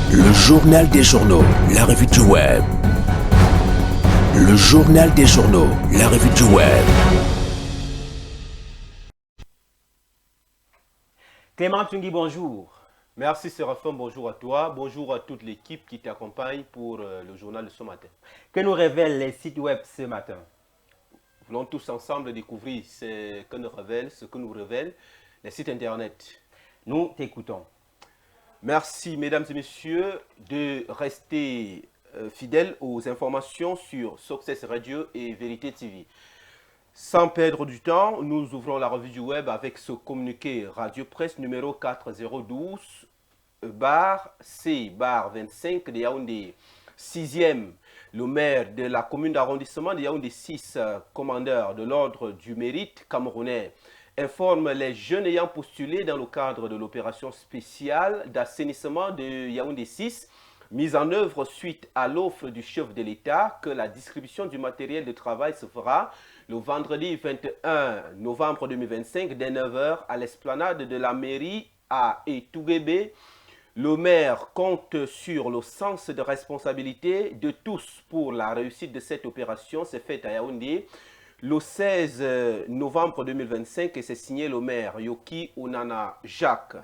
Le journal des journaux, la revue du web. Le journal des journaux, la revue du web. Clément Tungui, bonjour. Merci Séraphin, bonjour à toi, bonjour à toute l'équipe qui t'accompagne pour le journal de ce matin. Que nous révèlent les sites web ce matin? Voulons tous ensemble découvrir ce que nous révèlent les sites internet. Nous t'écoutons. Merci mesdames et messieurs de rester fidèles aux informations sur Success Radio et Vérité TV. Sans perdre du temps, nous ouvrons la revue du web avec ce communiqué Radio Presse numéro 4012-C-25 de Yaoundé. 6e, le maire de la commune d'arrondissement de Yaoundé 6, commandeur de l'ordre du mérite camerounais, informe les jeunes ayant postulé dans le cadre de l'opération spéciale d'assainissement de Yaoundé 6, mise en œuvre suite à l'offre du chef de l'État, que la distribution du matériel de travail se fera le vendredi 21 novembre 2025 dès 9h à l'esplanade de la mairie à Etouguébé. Le maire compte sur le sens de responsabilité de tous pour la réussite de cette opération. C'est fait à Yaoundé le 16 novembre 2025 et c'est signé le maire Yoki Onana Jacques.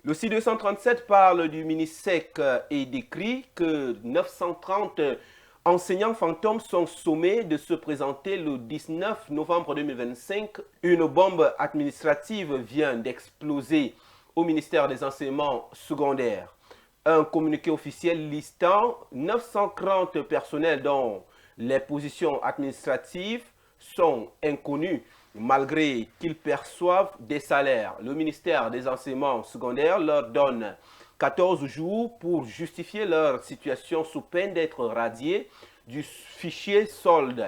Le site 237 parle du MINISEC et décrit que 930 enseignants fantômes sont sommés de se présenter le 19 novembre 2025. Une bombe administrative vient d'exploser au ministère des enseignements secondaires. Un communiqué officiel listant 930 personnels dont les positions administratives sont inconnues malgré qu'ils perçoivent des salaires. Le ministère des enseignements secondaires leur donne 14 jours pour justifier leur situation sous peine d'être radiés du fichier solde.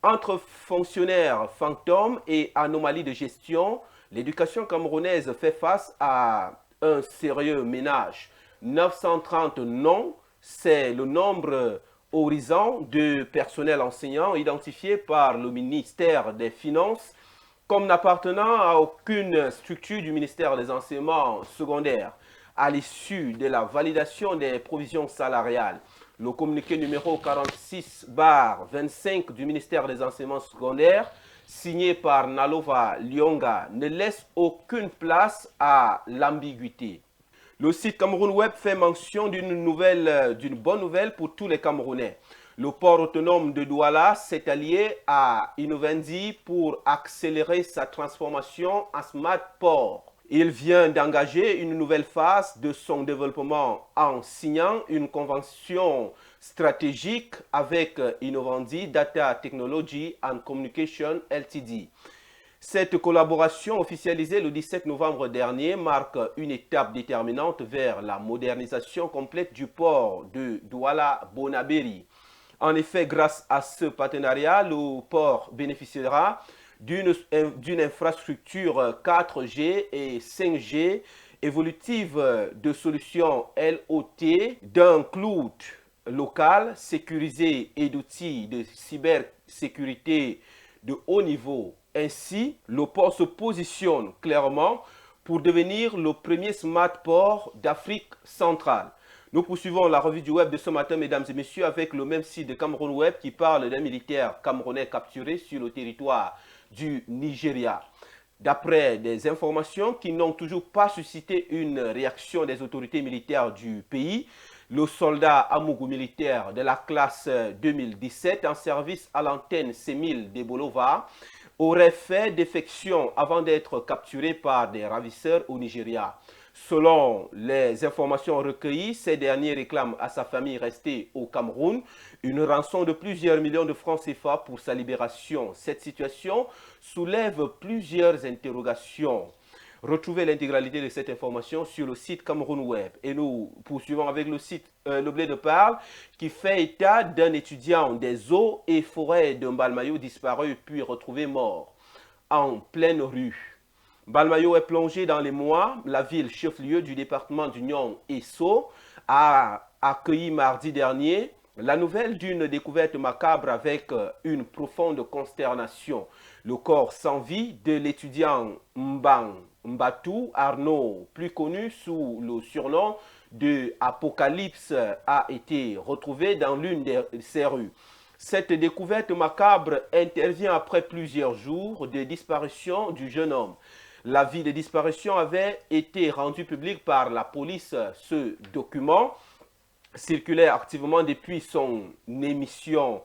Entre fonctionnaires fantômes et anomalies de gestion, l'éducation camerounaise fait face à un sérieux ménage. 930 noms, c'est le nombre horizon de personnel enseignant identifié par le ministère des Finances comme n'appartenant à aucune structure du ministère des enseignements secondaires. À l'issue de la validation des provisions salariales, le communiqué numéro 46/25 du ministère des enseignements secondaires, signé par Nalova Lyonga, ne laisse aucune place à l'ambiguïté. Le site Cameroun Web fait mention d'une bonne nouvelle pour tous les Camerounais. Le port autonome de Douala s'est allié à Innovendi pour accélérer sa transformation en smart port. Il vient d'engager une nouvelle phase de son développement en signant une convention stratégique avec Innovendi Data Technology and Communication Ltd. Cette collaboration officialisée le 17 novembre dernier marque une étape déterminante vers la modernisation complète du port de Douala-Bonabéry. En effet, grâce à ce partenariat, le port bénéficiera d'une infrastructure 4G et 5G évolutive, de solutions LOT, d'un cloud local sécurisé et d'outils de cybersécurité de haut niveau. Ainsi, le port se positionne clairement pour devenir le premier smart port d'Afrique centrale. Nous poursuivons la revue du web de ce matin, mesdames et messieurs, avec le même site de Cameroun Web qui parle d'un militaire camerounais capturé sur le territoire du Nigeria. D'après des informations qui n'ont toujours pas suscité une réaction des autorités militaires du pays, le soldat Amougou militaire de la classe 2017 en service à l'antenne C1000 de Bolova aurait fait défection avant d'être capturé par des ravisseurs au Nigeria. Selon les informations recueillies, ces derniers réclament à sa famille restée au Cameroun une rançon de plusieurs millions de francs CFA pour sa libération. Cette situation soulève plusieurs interrogations. Retrouvez l'intégralité de cette information sur le site Cameroun Web. Et nous poursuivons avec le site Le Blé de Parle qui fait état d'un étudiant des eaux et forêts de Mbalmayo disparu puis retrouvé mort en pleine rue. Mbalmayo est plongé dans les mois. La ville chef-lieu du département d'Union Esso a accueilli mardi dernier la nouvelle d'une découverte macabre avec une profonde consternation. Le corps sans vie de l'étudiant Mbang Mbatou Arnaud, plus connu sous le surnom de Apocalypse a été retrouvé dans l'une de ces rues. Cette découverte macabre intervient après plusieurs jours de disparition du jeune homme. L'avis de disparition avait été rendu public par la police. Ce document circulait activement depuis son émission,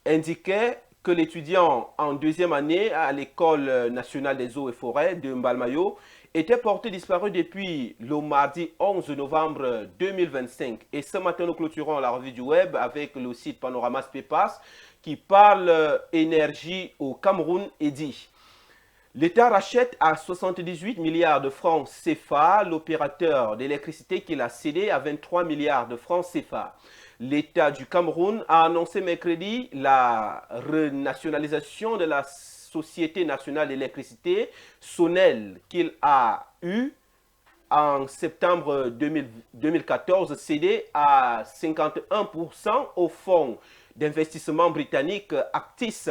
indiquait que l'étudiant en deuxième année à l'École nationale des eaux et forêts de Mbalmayo était porté disparu depuis le mardi 11 novembre 2025. Et ce matin, nous clôturons la revue du web avec le site Panorama Pépas qui parle énergie au Cameroun et dit: l'État rachète à 78 milliards de francs CFA l'opérateur d'électricité qu'il a cédé à 23 milliards de francs CFA. L'État du Cameroun a annoncé mercredi la renationalisation de la Société nationale d'électricité, SONEL, qu'il a eu en septembre 2014, cédé à 51% au fonds d'investissement britannique Actis,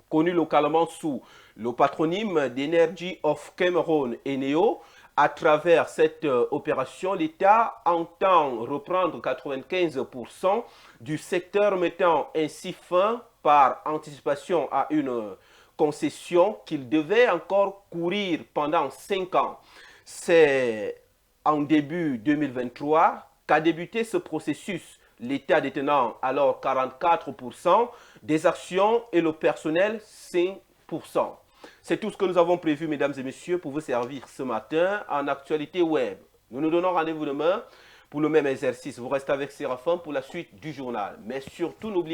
connu localement sous le patronyme d'Energy of Cameroon, ENEO. À travers cette opération, l'État entend reprendre 95% du secteur, mettant ainsi fin par anticipation à une concession qu'il devait encore courir pendant 5 ans. C'est en début 2023 qu'a débuté ce processus, l'État détenant alors 44% des actions et le personnel 5%. C'est tout ce que nous avons prévu, mesdames et messieurs, pour vous servir ce matin en actualité web. Nous nous donnons rendez-vous demain pour le même exercice. Vous restez avec Séraphin pour la suite du journal. Mais surtout, n'oubliez